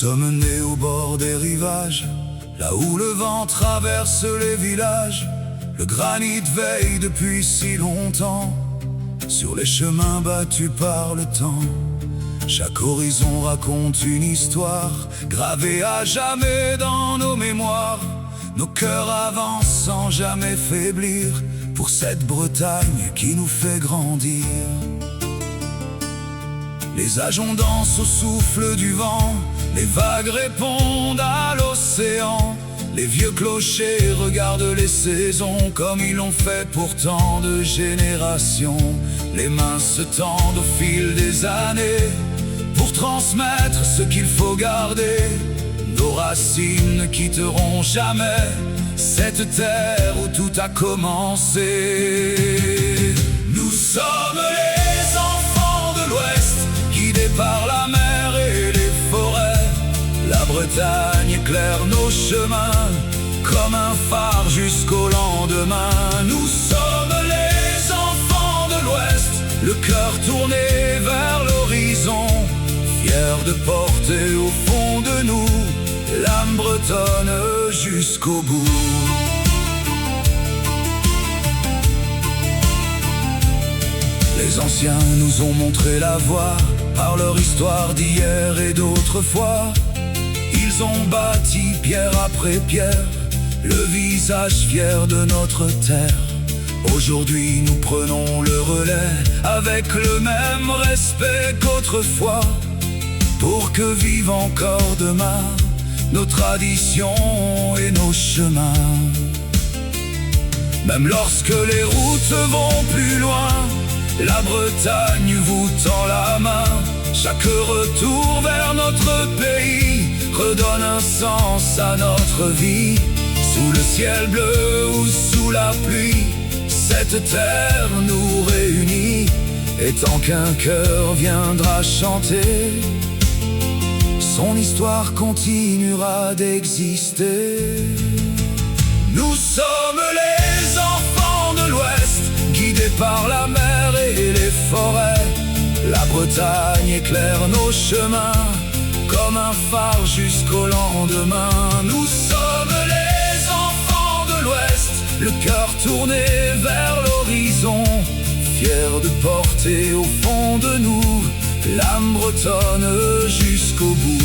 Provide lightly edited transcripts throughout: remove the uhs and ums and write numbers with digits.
sommes nés au bord des rivages, là où le vent traverse les villages. Le granit veille depuis si longtemps sur les chemins battus par le temps. Chaque horizon raconte une histoire gravée à jamais dans nos mémoires. Nos cœurs avancent sans jamais faiblir pour cette Bretagne qui nous fait grandir. Les âges on danse au souffle du vent, les vagues répondent à l'océan. Les vieux clochers regardent les saisons comme ils l'ont fait pour tant de générations. Les mains se tendent au fil des années pour transmettre ce qu'il faut garder. Nos racines ne quitteront jamais cette terre où tout a commencé. Nous sommes les enfants de l'Ouest, guidés par la mer et les forêts. La Bretagne éclaire nos chemins comme un phare jusqu'au lendemain. Nous sommes les enfants de l'Ouest, le cœur tourné vers l'horizon, fiers de porter au fond de nous l'âme bretonne jusqu'au bout. Les anciens nous ont montré la voie par leur histoire d'hier et d'autrefois. Ils ont bâti pierre après pierre le visage fier de notre terre. Aujourd'hui nous prenons le relais avec le même respect qu'autrefois, pour que vivent encore demain nos traditions et nos chemins. Même lorsque les routes vont plus loin, la Bretagne vous tend la main. Chaque retour vers notre pays redonne un sens à notre vie. Sous le ciel bleu ou sous la pluie, cette terre nous réunit. Et tant qu'un cœur viendra chanter, son histoire continuera d'exister. Nous sommes les enfants de l'Ouest, guidés par la mer et les forêts. La Bretagne éclaire nos chemins comme un phare jusqu'au lendemain. Nous sommes les enfants de l'Ouest, le cœur tourné vers l'horizon, fiers de porter au fond de nous l'âme bretonne jusqu'au bout.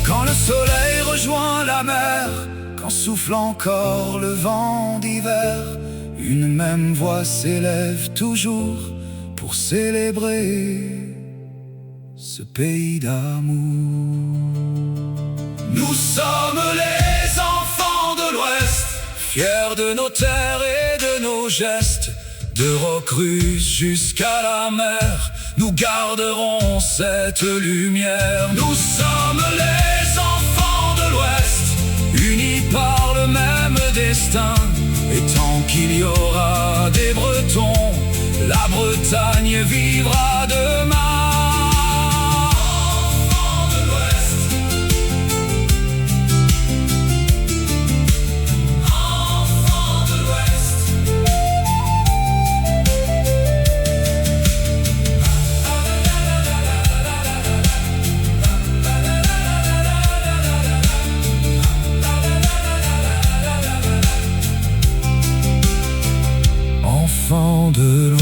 Quand le soleil rejoint la mer, quand souffle encore le vent d'hiver, une même voix s'élève toujours pour célébrer ce pays d'amour. Nous sommes les enfants de l'Ouest, fiers de nos terres et de nos gestes. De Roquerusse jusqu'à la mer, nous garderons cette lumière. Nous sommes les enfants de l'Ouest, unis par le même destin. Et tant qu'il y aura des Bretons, la Bretagne vivra demain. Enfants de l'Ouest, enfants de l'Ouest. Enfants de l'Ouest.